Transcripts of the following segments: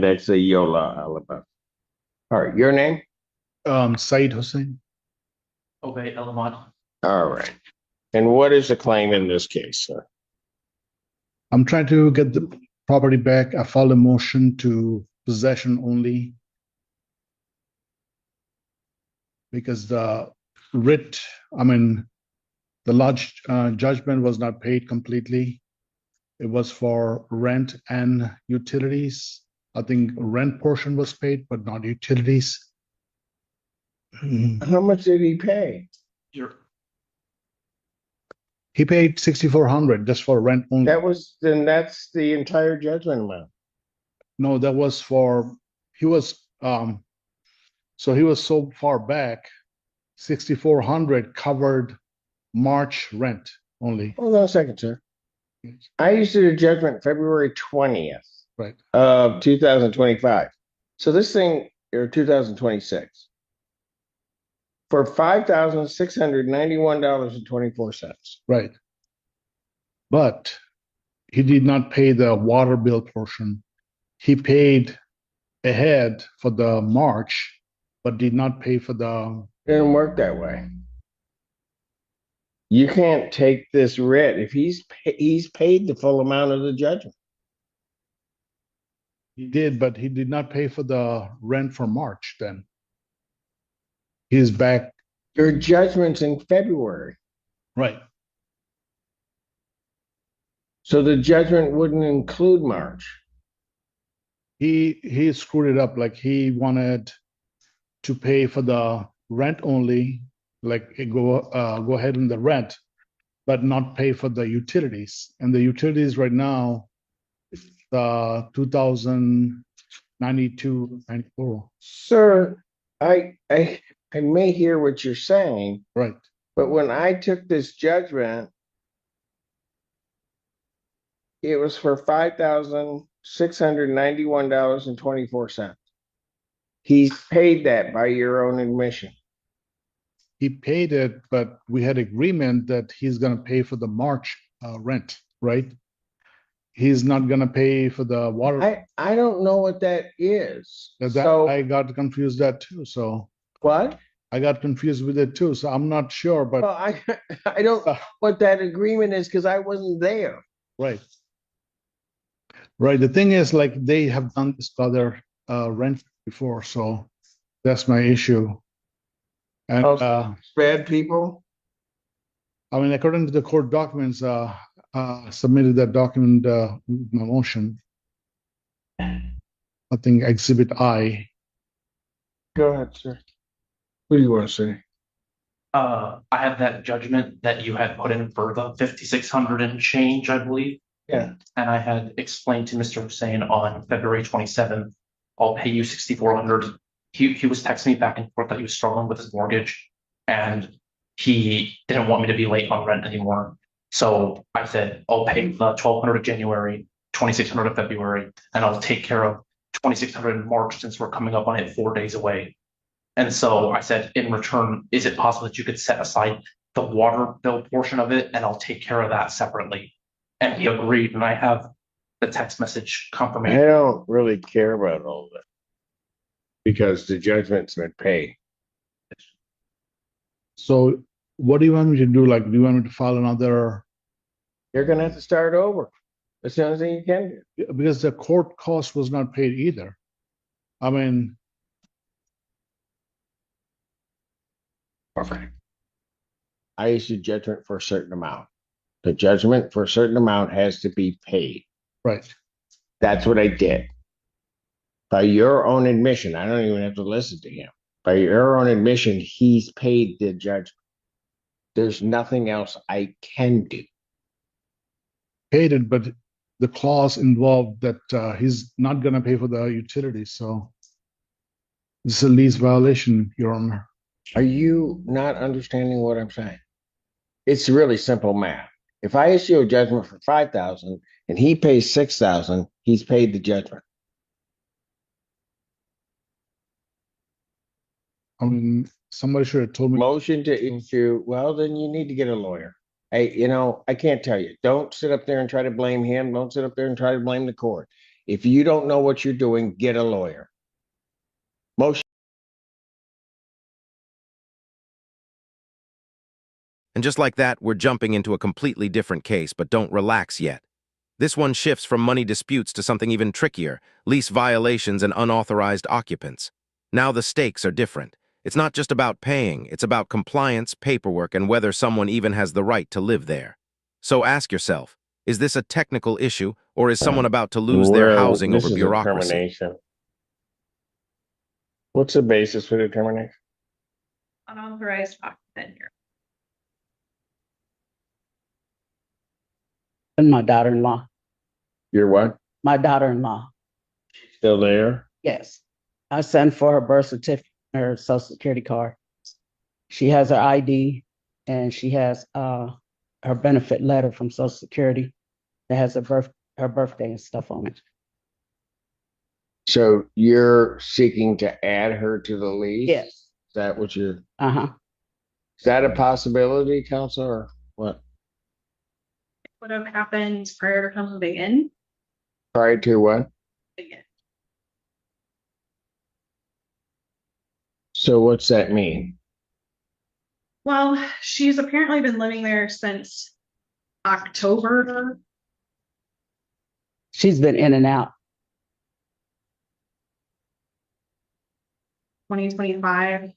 Index of Yola, Alabama. All right, your name? Said Hussein. Okay, Elamon. All right. And what is the claim in this case, sir? I'm trying to get the property back. I filed a motion to possession only because the writ, I mean, the large judgment was not paid completely. It was for rent and utilities. I think rent portion was paid, but not utilities. How much did he pay? You're He paid 6,400 just for rent only. That's the entire judgment amount. No, that was for he was so he was so far back, 6,400 covered March rent only. Hold on a second, sir. I issued a judgment February 20th Right. of 2025. So this thing, or 2026, for $5,691.24. Right. But he did not pay the water bill portion. He paid ahead for the March, but did not pay for the. It didn't work that way. You can't take this writ if he's paid the full amount of the judgment. He did, but he did not pay for the rent for March then. He's back. Your judgment's in February. Right. So the judgment wouldn't include March. He screwed it up. Like he wanted to pay for the rent only, like go ahead in the rent, but not pay for the utilities. And the utilities right now, the 2092, 94. Sir, I may hear what you're saying, Right. but when I took this judgment, it was for $5,691.24. He's paid that by your own admission. He paid it, but we had agreement that he's going to pay for the March rent, right? He's not going to pay for the water. I don't know what that is. So I got confused that too. So what? I got confused with it too. So I'm not sure, but well, I don't know what that agreement is because I wasn't there. Right. Right. The thing is, like, they have done this to other rent before, so that's my issue. And bad people. I mean, according to the court documents, submitted that document with my motion. I think Exhibit I. Go ahead, sir. What do you want to say? I have that judgment that you had put in for the 5,600 and change, I believe. Yeah. And I had explained to Mr. Hussein on February 27th, I'll pay you 6,400. He was texting me back and forth that he was struggling with his mortgage and he didn't want me to be late on rent anymore. So I said, I'll pay the 1,200 of January, 2,600 of February, and I'll take care of 2,600 in March since we're coming up on it 4 days away. And so I said, in return, is it possible that you could set aside the water bill portion of it and I'll take care of that separately? And he agreed, and I have the text message confirmation. I don't really care about all that because the judgment's been paid. So what do you want me to do? Like, do you want me to file another? You're going to have to start over as soon as you can do. Because the court cost was not paid either. I mean, perfect. I issued judgment for a certain amount. The judgment for a certain amount has to be paid. Right. That's what I did. By your own admission, I don't even have to listen to him. By your own admission, he's paid the judgment. There's nothing else I can do. Paid it, but the clause involved that he's not going to pay for the utilities. So this is a lease violation, Your Honor. Are you not understanding what I'm saying? It's really simple math. If I issue a judgment for $5,000 and he pays $6,000, he's paid the judgment. I mean, somebody should have told me. Motion to issue. Well, then you need to get a lawyer. Hey, I can't tell you. Don't sit up there and try to blame him. Don't sit up there and try to blame the court. If you don't know what you're doing, get a lawyer. Most And just like that, we're jumping into a completely different case, but don't relax yet. This one shifts from money disputes to something even trickier, lease violations and unauthorized occupants. Now the stakes are different. It's not just about paying, it's about compliance, paperwork, and whether someone even has the right to live there. So ask yourself, is this a technical issue, or is someone about to lose their well, housing this over is a bureaucracy? termination. What's the basis for the termination? Unauthorized occupant here. And my daughter-in-law. You're what? My daughter-in-law. Still there? Yes. I sent for her birth certificate, her social security card. She has her ID and she has her benefit letter from Social Security that has her birthday and stuff on it. So you're seeking to add her to the lease? Yes. Is that what you're? Uh-huh. Is that a possibility, Counselor? Or what? Would have happened prior to coming in. Prior to what? Again. So what's that mean? Well, she's apparently been living there since October. She's been in and out. 2025.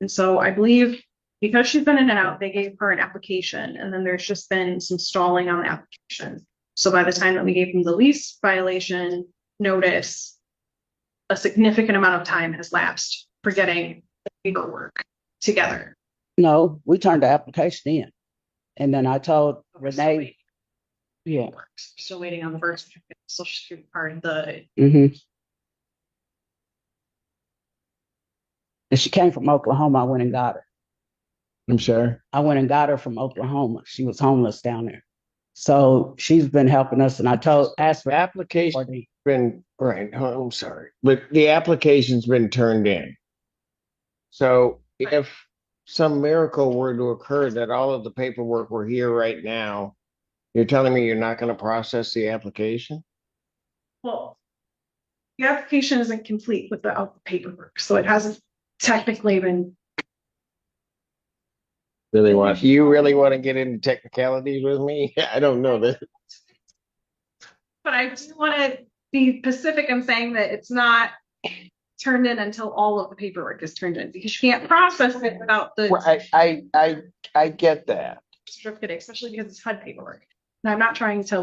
And so I believe because she's been in and out, they gave her an application and then there's just been some stalling on the application. So by the time that we gave them the lease violation notice, a significant amount of time has lapsed for getting the paperwork together. No, we turned the application in. And then I told We're still Renee, waiting. yeah. Still waiting on the birth certificate, social security card, the Mm-hmm. And she came from Oklahoma. I went and got her. I'm sorry. I went and got her from Oklahoma. She was homeless down there. So she's been helping us. And I asked The for application's been, right, oh, I'm sorry, but the application's been turned in. So if some miracle were to occur that all of the paperwork were here right now, you're telling me you're not going to process the application? well, the application isn't complete without the paperwork, so it hasn't technically been. You really want to get into technicalities with me? I don't know that. But I do want to be specific in saying that it's not turned in until all of the paperwork is turned in, because you can't process it without the Well, I get that. certificate, especially because it's HUD paperwork. And I'm not trying to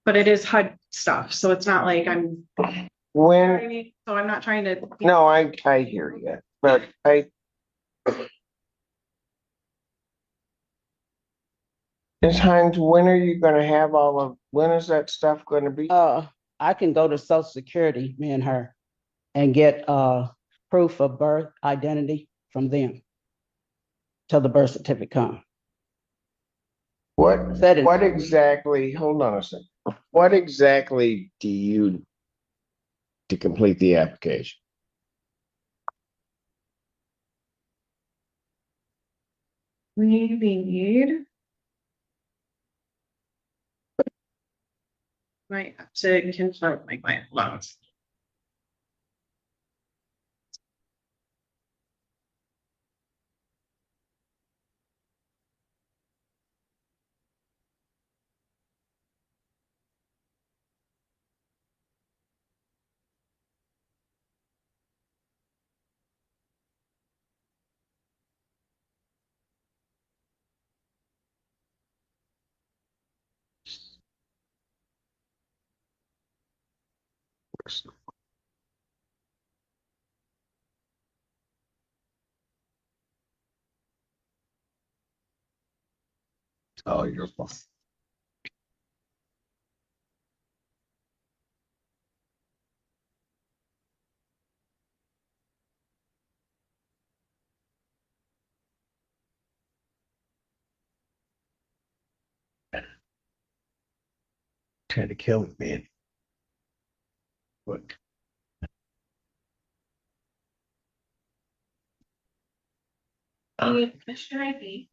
but it is HUD stuff, so it's not like I'm, When, so I'm not trying to. no, I hear you, but Ms. Hines, when are you gonna have when is that stuff gonna be? I can go to Social Security, me and her, and get proof of birth identity from them till the birth certificate comes. What exactly, hold on a second. What exactly do you to complete the application? We need. Might have to consult my client. Hold on. Oh, you're fine. Trying to kill me, man. What? Michigan ID,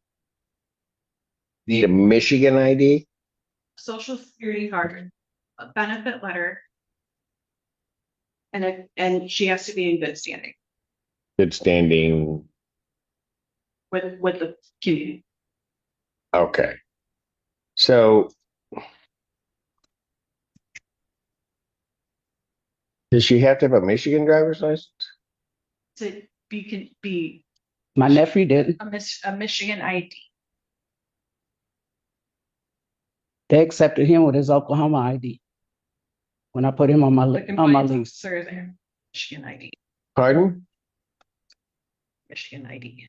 Need a Michigan ID? social security card. a benefit letter. And she has to be in good standing Good standing. with the community. Okay. So does she have to have a Michigan driver's license? To be My nephew didn't. a Michigan ID. They accepted him with his Oklahoma ID. When I put him on my The on my compliance lease. officer is there. Michigan ID. Pardon? Michigan ID.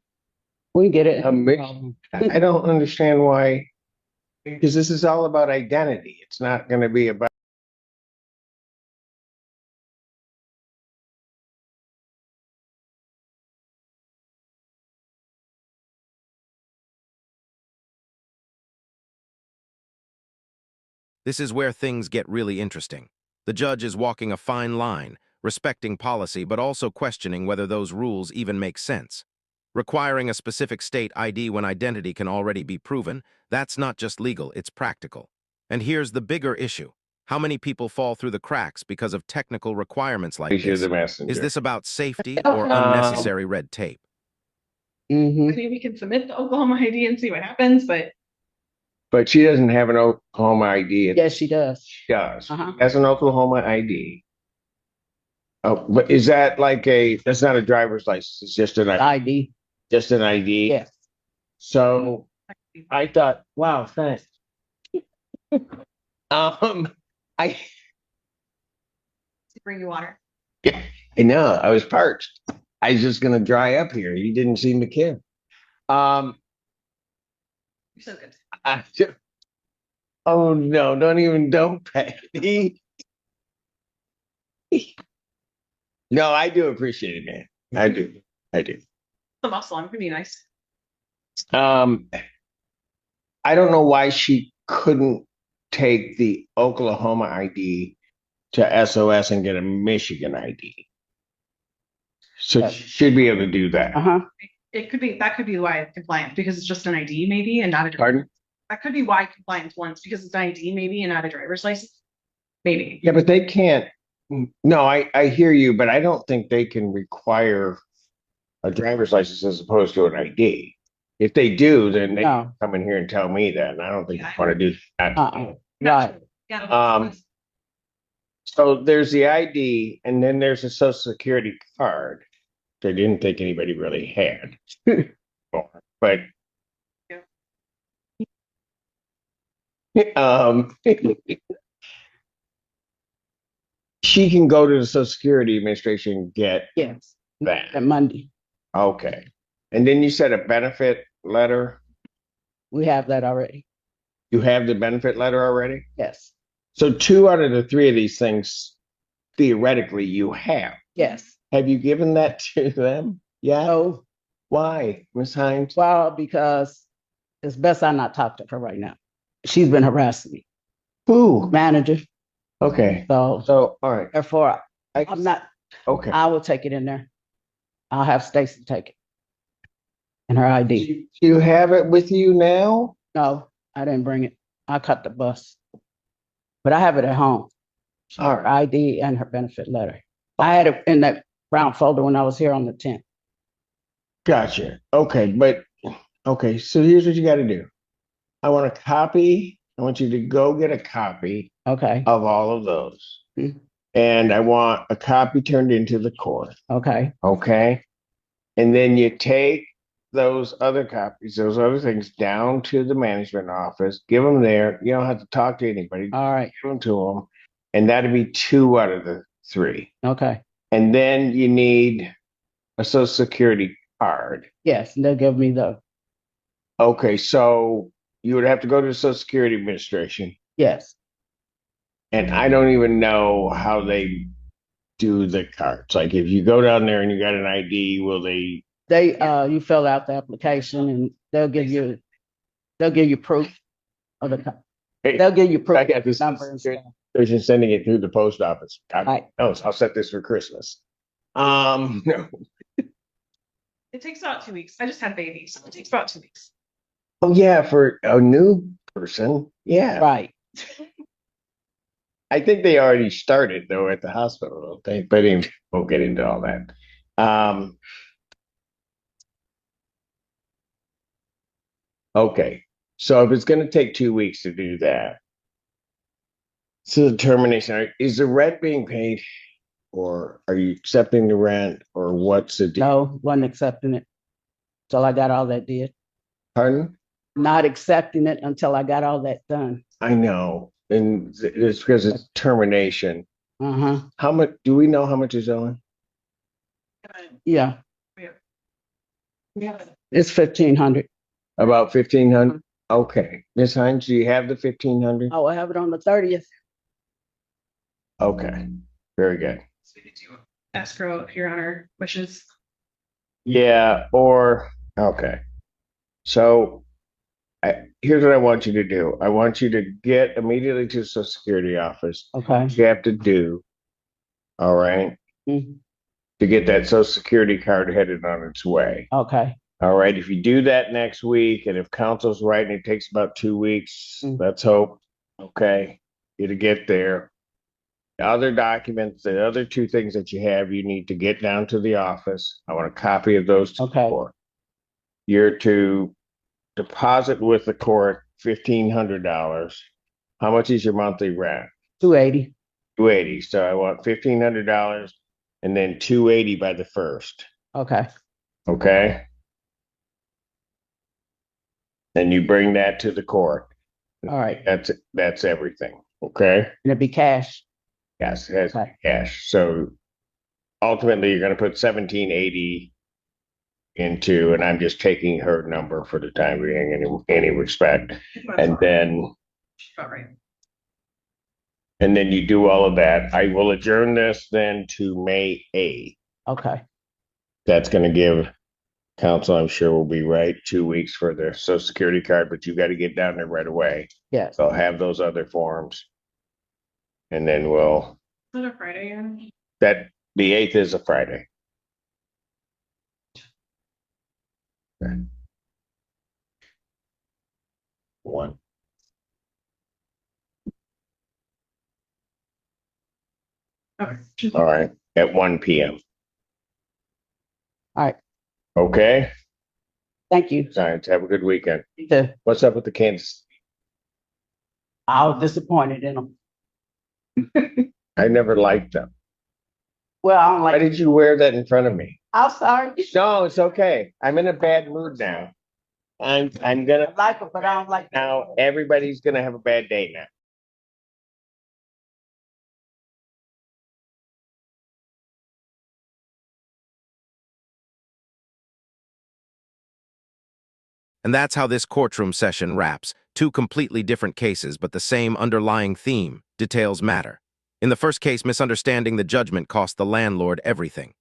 We get it. I don't understand why, because this is all about identity. It's not going to be about. This is where things get really interesting. The judge is walking a fine line, respecting policy but also questioning whether those rules even make sense. Requiring a specific state ID when identity can already be proven, that's not just legal, it's practical. And here's the bigger issue. How many people fall through the cracks because of technical requirements like You're this? the messenger. Is this about safety or unnecessary red tape? Mm-hmm. I mean, we can submit the Oklahoma ID and see what happens, but But she doesn't have an Oklahoma ID. Yes, she does. She does. Uh-huh. She has an Oklahoma ID. Oh, but is that like that's not a driver's license, it's just an ID. just an ID? Yes. So I thought, wow, thanks. I bring you water. know I was parched. I was just gonna dry up here. You didn't seem to care. You're so good. Oh no, don't pay me. No, I do appreciate it, man. I do. I do. The muscle, I'm pretty nice. I don't know why she couldn't take the Oklahoma ID to SOS and get a Michigan ID. So she should be able to do that. Uh-huh. That could be why it's compliant, because it's just an ID maybe and not a Pardon? that could be why compliance once, because it's an ID maybe and not a driver's license. Maybe. Yeah, but they can't. No, I hear you, but I don't think they can require a driver's license as opposed to an ID. If they do, then they No. come in here and tell me that, and I don't think I want to do that. Right. Yeah. So there's the ID, and then there's a social security card. I didn't think anybody really had. But she can go to the Social Security Administration and get Yes. that. That Monday. Okay. And then you said a benefit letter. We have that already. You have the benefit letter already? Yes. So 2 out of the 3 of these things, theoretically, you have. Yes. Have you given that to them? Yeah. So, Why, Ms. Hines? well, because it's best I not talk to her right now. She's been harassing me. Who? Manager. Okay. So All right. therefore, I- I'm not, Okay. I will take it in there. I'll have Stacy take it. And her ID. Do you have it with you now? No, I didn't bring it. I cut the bus. But I have it at home. All Her right. ID and her benefit letter. I had it in that brown folder when I was here on the 10th. Gotcha. Okay. Okay. So here's what you got to do. I want a copy. I want you to go get a copy Okay. of all of those. Mhm. And I want a copy turned into the court. Okay. Okay. And then you take those other copies, those other things down to the management office, give them there. You don't have to talk to anybody. All right. Give them to them. And that'd be 2 out of the 3. Okay. And then you need a social security card. Yes. They'll give me the, Okay. So you would have to go to the Social Security Administration. yes. And I don't even know how they do the cards. Like if you go down there and you got an ID, will they? You fill out the application and they'll give you proof of the, Hey, they'll give you proof. I got this number and stuff. They're just sending it through the post office. God Right. knows, I'll set this for Christmas. No. It takes about 2 weeks. I just had babies, so it takes about 2 weeks. Oh yeah, for a new person. Yeah. Right. I think they already started though at the hospital, don't they? But anyway, we'll get into all that. Okay. So if it's going to take 2 weeks to do that, so the termination, is the rent being paid or are you accepting the rent or what's the deal? No, wasn't accepting it till I got all that did. Pardon? Not accepting it until I got all that done. I know. And it's because it's termination. Uh-huh. How much do we know how much is owing? Yeah, Yeah. it's 1,500. About 1,500? Okay. Ms. Hines, do you have the 1,500? I will have it on the 30th. Okay. Very good. Escrow, if your honor wishes. Yeah, or okay. So here's what I want you to do. I want you to get immediately to the Social Security office. Okay. What you have to do, all right, Mhm. to get that Social Security card headed on its way. Okay. All right. If you do that next week, and if counsel's right and it takes about 2 weeks, let's hope, okay, it'll get there. The other documents, the other two things that you have, you need to get down to the office. I want a copy of those. Okay. You're to deposit with the court $1,500. How much is your monthly rent? 280. 280. So I want $1,500 and then 280 by the first. Okay. Okay. Then you bring that to the court. All right. That's everything. Okay. And it'd be cash. Yes, it has to be Okay. cash. So ultimately you're going to put 1,780 into, and I'm just taking her number for the time being in any respect. And then All right. and then you do all of that. I will adjourn this then to May 8th. Okay. That's going to give council, I'm sure will be right, 2 weeks for the Social Security card, but you got to get down there right away. Yes. So I'll have those other forms. And then we'll, Is it a Friday again? that the 8th is a Friday. Okay. One. Okay. All right. At 1 p.m. All right. Okay. Thank you. Science. Have a good weekend. You too. What's up with the Kansas? I was disappointed in them. I never liked them. Well, I don't Why like. did you wear that in front of me? I'm sorry. No, it's okay. I'm in a bad mood now. I'm gonna I like them, but I don't like. now everybody's gonna have a bad day now. And that's how this courtroom session wraps. Two completely different cases, but the same underlying theme. Details matter. In the first case, misunderstanding the judgment cost the landlord everything.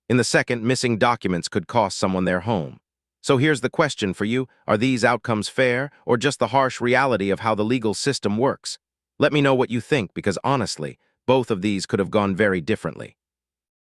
In the second, missing documents could cost someone their home. So here's the question for you. Are these outcomes fair, or just the harsh reality of how the legal system works? Let me know what you think, because honestly, both of these could have gone very differently.